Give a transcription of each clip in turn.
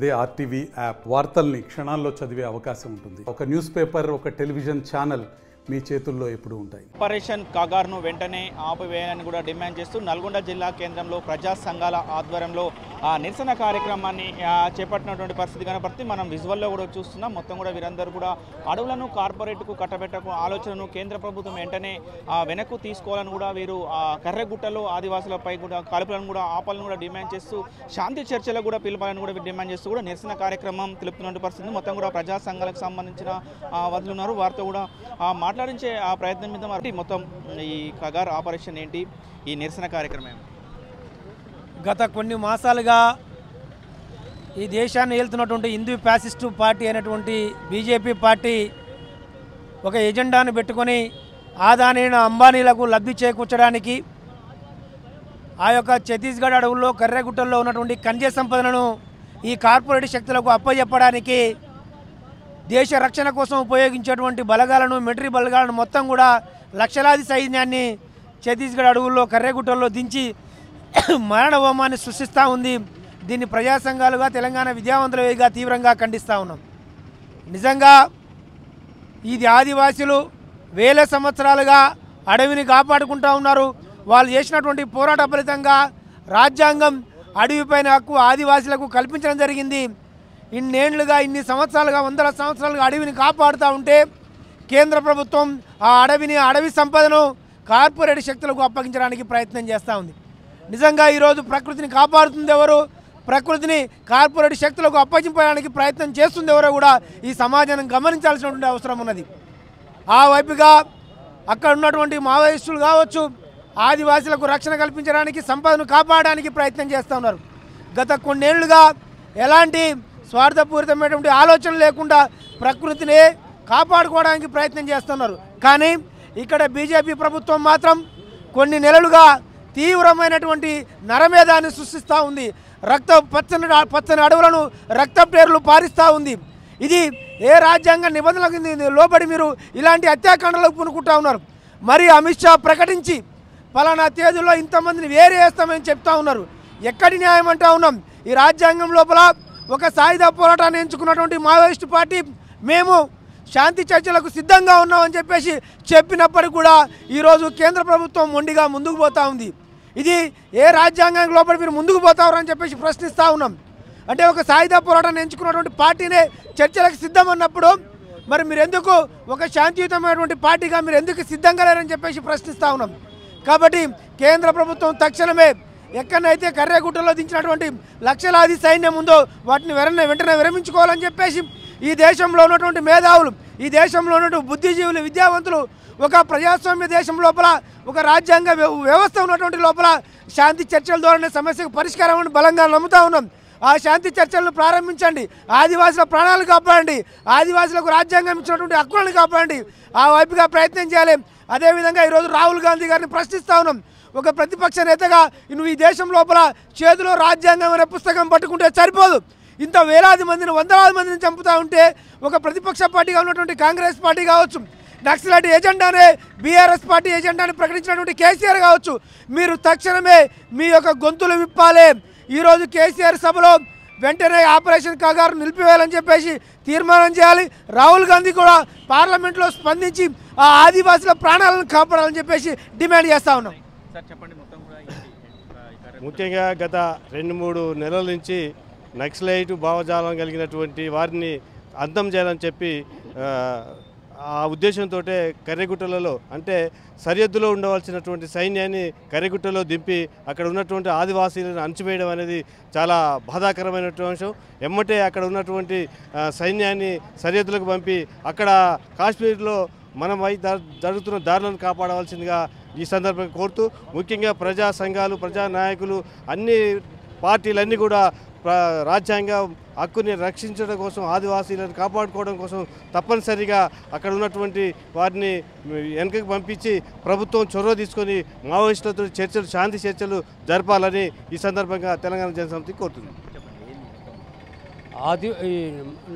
అదే RTV app వార్తల్ని క్షణాల్లో చదివే అవకాశం ఉంటుంది. ఒక న్యూస్ పేపర్, ఒక టెలివిజన్ ఛానల్ మీ చేతుల్లో ఎప్పుడు ఉంటాయి. ఆపరేషన్ కగార్ను వెంటనే ఆపివేయాలని కూడా డిమాండ్ చేస్తూ నల్గొండ జిల్లా కేంద్రంలో ప్రజా సంఘాల ఆధ్వర్యంలో నిరసన కార్యక్రమాన్ని చేపట్టినటువంటి పరిస్థితి కనపడుతుంది. మనం విజువల్లో కూడా చూస్తున్నాం. మొత్తం కూడా వీరందరూ కూడా అడవులను కార్పొరేట్కు కట్టబెట్టకు ఆలోచనను కేంద్ర ప్రభుత్వం వెంటనే వెనక్కు తీసుకోవాలని కూడా వీరు కర్రెగుట్టలో ఆదివాసులపై కూడా కాల్పులను కూడా ఆపాలని కూడా డిమాండ్ చేస్తూ శాంతి చర్చలకు కూడా పిలపాలని కూడా డిమాండ్ చేస్తూ కూడా నిరసన కార్యక్రమం తెలుపుతున్న పరిస్థితి. మొత్తం కూడా ప్రజా సంఘాలకు సంబంధించిన వదులు ఉన్నారు. వారితో కూడా మాట్లాడించే ఆ ప్రయత్నం మీద మొత్తం ఈ కగార్ ఆపరేషన్ ఏంటి, ఈ నిరసన కార్యక్రమం గత కొన్ని మాసాలుగా ఈ దేశాన్ని ఏలుతున్నటువంటి హిందూ ఫ్యాసిస్టు పార్టీ అయినటువంటి బీజేపీ పార్టీ ఒక ఎజెండాను పెట్టుకొని ఆదాని అంబానీలకు లబ్ధి చేకూర్చడానికి ఆ యొక్క ఛత్తీస్గఢ్ అడవుల్లో కర్రెగుట్టల్లో ఉన్నటువంటి ఖనిజ సంపదలను ఈ కార్పొరేట్ శక్తులకు అప్పచెప్పడానికి దేశ రక్షణ కోసం ఉపయోగించేటువంటి బలగాలను, మిలిటరీ బలగాలను మొత్తం కూడా లక్షలాది సైన్యాన్ని ఛత్తీస్గఢ్ అడవుల్లో కర్రెగుట్టల్లో దించి మరణ హోమాన్ని సృష్టిస్తూ ఉంది. దీన్ని ప్రజా సంఘాలుగా, తెలంగాణ విద్యావంతులుగా తీవ్రంగా ఖండిస్తూ ఉన్నాం. నిజంగా ఇది ఆదివాసీలు వేల సంవత్సరాలుగా అడవిని కాపాడుకుంటూ ఉన్నారు. వాళ్ళు చేసినటువంటి పోరాట ఫలితంగా రాజ్యాంగం అడవిపైన హక్కు ఆదివాసీలకు కల్పించడం జరిగింది. ఇన్నేళ్లుగా, ఇన్ని సంవత్సరాలుగా, వందల సంవత్సరాలుగా అడవిని కాపాడుతూ ఉంటే కేంద్ర ప్రభుత్వం ఆ అడవి సంపదను కార్పొరేట్ శక్తులకు అప్పగించడానికి ప్రయత్నం చేస్తూ ఉంది. నిజంగా ఈరోజు ప్రకృతిని కాపాడుతుంది ఎవరు, ప్రకృతిని కార్పొరేట్ శక్తులకు అప్పగించడానికి ప్రయత్నం చేస్తుంది ఎవరో కూడా ఈ సమాజాన్ని గమనించాల్సినటువంటి అవసరం ఉన్నది. ఆ వైపుగా అక్కడ ఉన్నటువంటి మావోయిస్టులు కావచ్చు, ఆదివాసీలకు రక్షణ కల్పించడానికి, సంపదను కాపాడడానికి ప్రయత్నం చేస్తూ ఉన్నారు. గత కొన్నేళ్లుగా ఎలాంటి స్వార్థపూరితమైనటువంటి ఆలోచన లేకుండా ప్రకృతిని కాపాడుకోవడానికి ప్రయత్నం చేస్తున్నారు. కానీ ఇక్కడ బీజేపీ ప్రభుత్వం మాత్రం కొన్ని నెలలుగా తీవ్రమైనటువంటి నరమేధాన్ని సృష్టిస్తూ ఉంది. పచ్చని అడవులను రక్త పేర్లు పారిస్తూ ఉంది. ఇది ఏ రాజ్యాంగ నిబంధనలకు లోబడి మీరు ఇలాంటి హత్యాకాండలకు పూనుకుంటా ఉన్నారు. మరి అమిత్ షా ప్రకటించి ఫలానా తేదీలో ఇంతమందిని వేరే వేస్తామని చెప్తా ఉన్నారు. ఎక్కడి న్యాయం అంటా ఉన్నాం? ఈ రాజ్యాంగం లోపల ఒక సాయుధ పోరాటాన్ని ఎంచుకున్నటువంటి మావోయిస్టు పార్టీ మేము శాంతి చర్చలకు సిద్ధంగా ఉన్నామని చెప్పేసి చెప్పినప్పటికీ కూడా ఈరోజు కేంద్ర ప్రభుత్వం మొండిగా ముందుకు పోతూ ఉంది. ఇది ఏ రాజ్యాంగానికి లోపల మీరు ముందుకు పోతారని చెప్పేసి ప్రశ్నిస్తూ ఉన్నాం. అంటే ఒక సాయుధ పోరాటాన్ని ఎంచుకున్నటువంటి పార్టీనే చర్చలకు సిద్ధం అన్నప్పుడు మరి మీరు ఎందుకు ఒక శాంతియుతమైనటువంటి పార్టీగా మీరు ఎందుకు సిద్ధంగా లేరని చెప్పేసి ప్రశ్నిస్తూ ఉన్నాం. కాబట్టి కేంద్ర ప్రభుత్వం తక్షణమే ఎక్కడైతే కర్రెగుట్టలో దించినటువంటి లక్షలాది సైన్యం ఉందో వాటిని వెంటనే విరమించుకోవాలని చెప్పేసి ఈ దేశంలో ఉన్నటువంటి మేధావులు, ఈ దేశంలో ఉన్నటువంటి బుద్ధిజీవులు, విద్యావంతులు ఒక ప్రజాస్వామ్య దేశం లోపల, ఒక రాజ్యాంగ వ్యవస్థ ఉన్నటువంటి లోపల శాంతి చర్చల ద్వారానే సమస్యకు పరిష్కారం అని బలంగా నమ్ముతా ఉన్నాం. ఆ శాంతి చర్చలను ప్రారంభించండి. ఆదివాసుల ప్రాణాలు కాపాడండి. ఆదివాసులకు రాజ్యాంగం ఇచ్చినటువంటి హక్కులను కాపాడండి. ఆ వైపుగా ప్రయత్నం చేయాలి. అదేవిధంగా ఈరోజు రాహుల్ గాంధీ గారిని ప్రశ్నిస్తూ ఉన్నాం. ఒక ప్రతిపక్ష నేతగా నువ్వు ఈ దేశం లోపల చేతిలో రాజ్యాంగం అనే పుస్తకం పట్టుకుంటే సరిపోదు. ఇంత వేలాది మందిని, వందలాది మందిని చంపుతూ ఉంటే ఒక ప్రతిపక్ష పార్టీగా ఉన్నటువంటి కాంగ్రెస్ పార్టీ కావచ్చు, నక్సలైట్ ఎజెండానే బీఆర్ఎస్ పార్టీ ఎజెండాని ప్రకటించినటువంటి కేసీఆర్ కావచ్చు, మీరు తక్షణమే మీ యొక్క గొంతులు విప్పాలి. ఈరోజు కేసీఆర్ సభలో వెంటనే ఆపరేషన్ కగారు నిలిపివేయాలని చెప్పేసి తీర్మానం చేయాలి. రాహుల్ గాంధీ కూడా పార్లమెంట్లో స్పందించి ఆ ఆదివాసుల ప్రాణాలను కాపాడాలని చెప్పేసి డిమాండ్ చేస్తూ ఉన్నాం. ముఖ్యంగా గత 2-3 నెలల నుంచి నక్సలైట్ భావజాలం కలిగినటువంటి వారిని అంతం చేయాలని చెప్పి ఆ ఉద్దేశంతో కర్రెగుట్టలలో, అంటే సరిహద్దులో ఉండవలసినటువంటి సైన్యాన్ని కర్రెగుట్టలో దింపి అక్కడ ఉన్నటువంటి ఆదివాసీలను అణచివేయడం అనేది చాలా బాధాకరమైనటువంటి అంశం. ఎమ్మటే అక్కడ ఉన్నటువంటి సైన్యాన్ని సరిహద్దులకు పంపి అక్కడ కాశ్మీర్లో మనమై జరుగుతున్న దారులను కాపాడవలసిందిగా ఈ సందర్భంగా కోరుతూ, ముఖ్యంగా ప్రజా సంఘాలు, ప్రజా నాయకులు, అన్ని పార్టీలన్నీ కూడా రాజ్యాంగ హక్కుని రక్షించడం కోసం, ఆదివాసీలను కాపాడుకోవడం కోసం తప్పనిసరిగా అక్కడ ఉన్నటువంటి వారిని వెనకకు పంపించి ప్రభుత్వం చొరవ తీసుకొని మావోయిస్టులతో చర్చలు, శాంతి చర్చలు జరపాలని ఈ సందర్భంగా తెలంగాణ జనసమితి కోరుతుంది.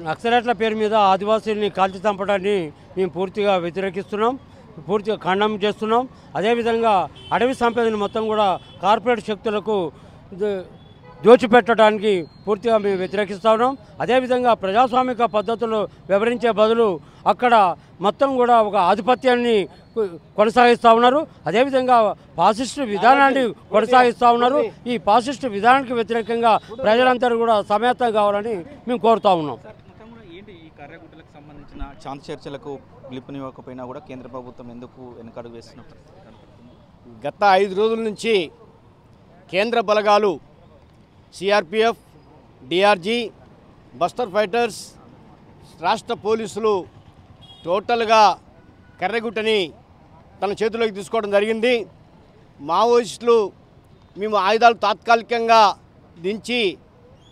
నక్సలైట్ల పేరు మీద ఆదివాసీల్ని కాల్చి చంపడాన్ని మేము పూర్తిగా వ్యతిరేకిస్తున్నాం, పూర్తిగా ఖండం చేస్తున్నాం. అదేవిధంగా అడవి సంపదను మొత్తం కూడా కార్పొరేట్ శక్తులకు దోచిపెట్టడానికి పూర్తిగా మేము వ్యతిరేకిస్తూ ఉన్నాం. అదేవిధంగా ప్రజాస్వామిక పద్ధతులు వివరించే బదులు అక్కడ మొత్తం కూడా ఒక ఆధిపత్యాన్ని కొనసాగిస్తూ ఉన్నారు. అదేవిధంగా ఫాసిస్టు విధానాన్ని కొనసాగిస్తూ ఉన్నారు. ఈ ఫాసిస్టు విధానానికి వ్యతిరేకంగా ప్రజలందరూ కూడా సమేతం కావాలని మేము కోరుతా ఉన్నాం. ఏంటి ఈ కర్రగుట్టలకు సంబంధించిన శాంతి చర్చలకు పిలుపునివ్వకపోయినా కూడా కేంద్ర ప్రభుత్వం ఎందుకు వెనకడుగు వేస్తున్నప్పుడు గత 5 రోజుల నుంచి కేంద్ర బలగాలు సిఆర్పిఎఫ్, డిఆర్జీ, బస్టర్ ఫైటర్స్, రాష్ట్ర పోలీసులు టోటల్గా కర్రగుట్టని తన చేతిలోకి తీసుకోవడం జరిగింది. మావోయిస్టులు మేము ఆయుధాలు తాత్కాలికంగా దించి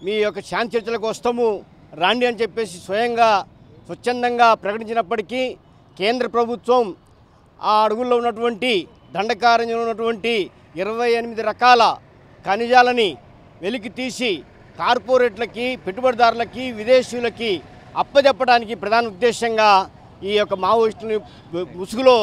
మీ యొక్క శాంతి చర్చలకు వస్తాము రాండి అని చెప్పేసి స్వచ్ఛందంగా ప్రకటించినప్పటికీ కేంద్ర ప్రభుత్వం ఆ అడుగుల్లో ఉన్నటువంటి దండకారణ్యంలో ఉన్నటువంటి 28 రకాల ఖనిజాలని వెలికి తీసి కార్పొరేట్లకి, పెట్టుబడిదారులకి, విదేశీయులకి అప్పజెప్పడానికి ప్రధాన ఉద్దేశంగా ఈ యొక్క మావోయిస్టుని ముసుగులో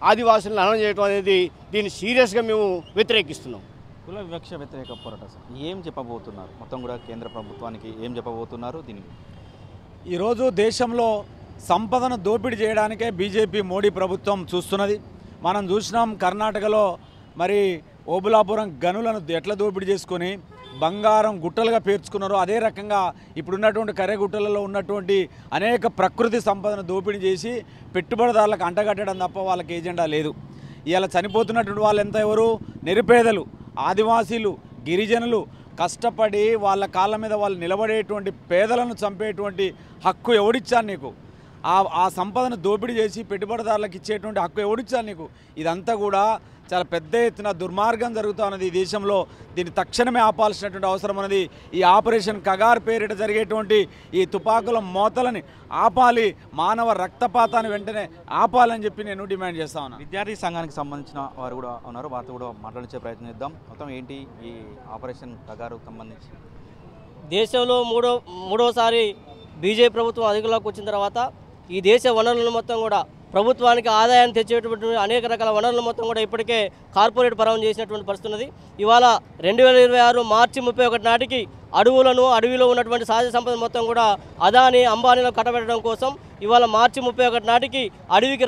ఆదివాసులను హననం చేయడం అనేది దీన్ని సీరియస్గా మేము వ్యతిరేకిస్తున్నాం. కుల వివక్ష వ్యతిరేక పోరాటం ఏం చెప్పబోతున్నారు? మొత్తం కూడా కేంద్ర ప్రభుత్వానికి ఏం చెప్పబోతున్నారు? దీనికి ఈరోజు దేశంలో సంపదను దోపిడీ చేయడానికే బీజేపీ మోడీ ప్రభుత్వం చూస్తున్నది. మనం చూసినాం కర్ణాటకలో మరి ఓబులాపురం గనులను ఎట్లా దోపిడీ చేసుకొని బంగారం గుట్టలుగా పేర్చుకున్నారో అదే రకంగా ఇప్పుడున్నటువంటి కర్రెగుట్టలలో ఉన్నటువంటి అనేక ప్రకృతి సంపదను దోపిడీ చేసి పెట్టుబడిదారులకు అంటగట్టడం తప్ప వాళ్ళకి ఏజెండా లేదు. ఇలా చనిపోతున్నటువంటి వాళ్ళు ఎంత ఎవరు? నిరుపేదలు, ఆదివాసీలు, గిరిజనులు, కష్టపడి వాళ్ళ కాళ్ళ మీద వాళ్ళు నిలబడేటువంటి పేదలను చంపేటువంటి హక్కు ఎవడిచ్చాను నీకు? ఆ సంపదను దోపిడీ చేసి పెట్టుబడిదారులకు ఇచ్చేటువంటి హక్కు ఎవడిచ్చాను నీకు? ఇదంతా కూడా చాలా పెద్ద ఎత్తున దుర్మార్గం జరుగుతూ ఉన్నది ఈ దేశంలో. దీన్ని తక్షణమే ఆపాల్సినటువంటి అవసరం ఉన్నది. ఈ ఆపరేషన్ కగార్ పేరిట జరిగేటువంటి ఈ తుపాకుల మోతలని ఆపాలి, మానవ రక్తపాతాన్ని వెంటనే ఆపాలని చెప్పి నేను డిమాండ్ చేస్తా ఉన్నాను. విద్యార్థి సంఘానికి సంబంధించిన వారు కూడా ఉన్నారు, వారితో కూడా మాట్లాడించే ప్రయత్నం చేద్దాం. మొత్తం ఏంటి ఈ ఆపరేషన్ కగారుకు సంబంధించి? దేశంలో మూడోసారి బీజేపీ ప్రభుత్వం అధికారంలోకి వచ్చిన తర్వాత ఈ దేశ వనరులను మొత్తం కూడా ప్రభుత్వానికి ఆదాయాన్ని తెచ్చేటువంటి అనేక రకాల వనరులు మొత్తం కూడా ఇప్పటికే కార్పొరేట్ పరం చేసినటువంటి పరిస్థితి ఉన్నది. ఇవాళ 2026 మార్చి 31 నాటికి అడవిలో ఉన్నటువంటి సహజ సంపద మొత్తం కూడా అదాని, అంబానీలో కట్టబెట్టడం కోసం ఇవాళ మార్చి 31 నాటికి అడవికి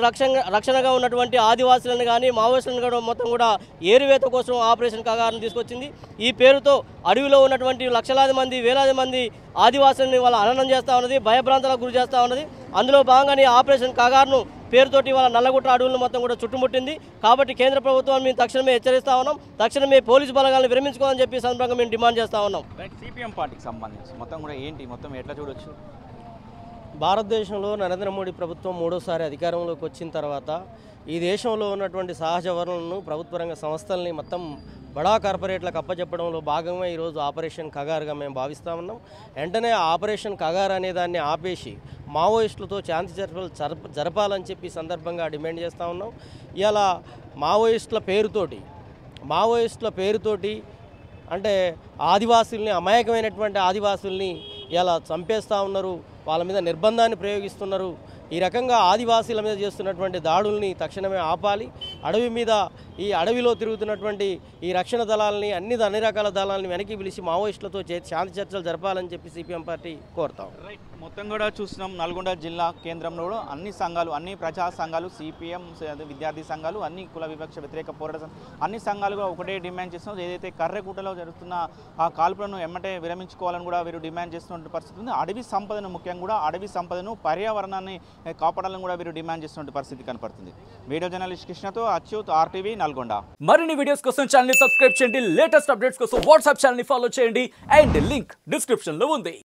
రక్షణగా ఉన్నటువంటి ఆదివాసులను కానీ మావోయిస్టులను కూడా మొత్తం కూడా ఏరువేత కోసం ఆపరేషన్ కగారును తీసుకొచ్చింది. ఈ పేరుతో అడవిలో ఉన్నటువంటి లక్షలాది మంది, వేలాది మంది ఆదివాసులను ఇవాళ హననం చేస్తూ ఉన్నది, భయభ్రాంతులకు గురి చేస్తూ ఉన్నది. అందులో భాగంగానే ఆపరేషన్ కగారును పేరుతోటి ఇవాళ నల్లగుట్ట అడవులను మొత్తం కూడా చుట్టుముట్టింది. కాబట్టి కేంద్ర ప్రభుత్వాన్ని మేము తక్షణమే హెచ్చరిస్తూ ఉన్నాం. తక్షణమే పోలీసు బలగాలను విరమించుకోవాలని చెప్పి సందర్భంగా మేము డిమాండ్ చేస్తూ ఉన్నాం. సిపిఎం పార్టీకి సంబంధించి మొత్తం కూడా ఏంటి, మొత్తం ఎట్లా చూడొచ్చు? భారతదేశంలో నరేంద్ర మోడీ ప్రభుత్వం మూడోసారి అధికారంలోకి వచ్చిన తర్వాత ఈ దేశంలో ఉన్నటువంటి సహజ వనరులను ప్రభుత్వ రంగ సంస్థల్ని మొత్తం బడా కార్పొరేట్లకు అప్పచెప్పడంలో భాగంగా ఈరోజు ఆపరేషన్ కగారుగా మేము భావిస్తూ ఉన్నాం. వెంటనే ఆపరేషన్ కగారు అనే దాన్ని ఆపేసి మావోయిస్టులతో శాంతి చర్చలు జరపాలని చెప్పి సందర్భంగా డిమాండ్ చేస్తూ ఉన్నాం. ఇలా మావోయిస్టుల పేరుతోటి అంటే ఆదివాసుల్ని, అమాయకమైనటువంటి ఆదివాసుల్ని ఇలా చంపేస్తూ ఉన్నారు, వాళ్ళ మీద నిర్బంధాన్ని ప్రయోగిస్తున్నారు. ఈ రకంగా ఆదివాసీల మీద చేస్తున్నటువంటి దాడుల్ని తక్షణమే ఆపాలి. ఈ అడవిలో తిరుగుతున్నటువంటి ఈ రక్షణ దళాలని, అన్ని రకాల దళాలని వెనక్కి పిలిచి మావోయిస్టులతో శాంతి చర్చలు జరపాలని చెప్పి సిపిఎం పార్టీ కోరుతాం. మొత్తం కూడా చూస్తున్నాం నల్గొండ జిల్లా కేంద్రంలో అన్ని సంఘాలు, అన్ని ప్రజా సంఘాలు, సిపిఎం, విద్యార్థి సంఘాలు, అన్ని కుల వివక్ష వ్యతిరేక పోరాట అన్ని సంఘాలుగా ఒకటే డిమాండ్ చేస్తున్నాం. ఏదైతే కర్రెగుట్టలో జరుగుతున్న ఆ కాల్పులను ఎమ్మటే విరమించుకోవాలని కూడా వీరు డిమాండ్ చేస్తున్న పరిస్థితి ఉంది. అడవి సంపదను, ముఖ్యంగా కూడా అడవి సంపదను, పర్యావరణాన్ని కాపాడాలని కూడా వీరు డిమాండ్ చేస్తున్న పరిస్థితి కనపడుతుంది. వీడియో జర్నలిస్ట్ కృష్ణతో అచ్యుత్, ఆర్టీవీ, నల్గొండ. మరిన్ని వీడియోస్ కోసం ఛానల్ ని సబ్స్క్రైబ్ చేయండి, లేటెస్ట్ అప్డేట్స్ కోసం వాట్సాప్ ఛానల్ ని ఫాలో చేయండి అండ్ లింక్ డిస్క్రిప్షన్ లో ఉంది.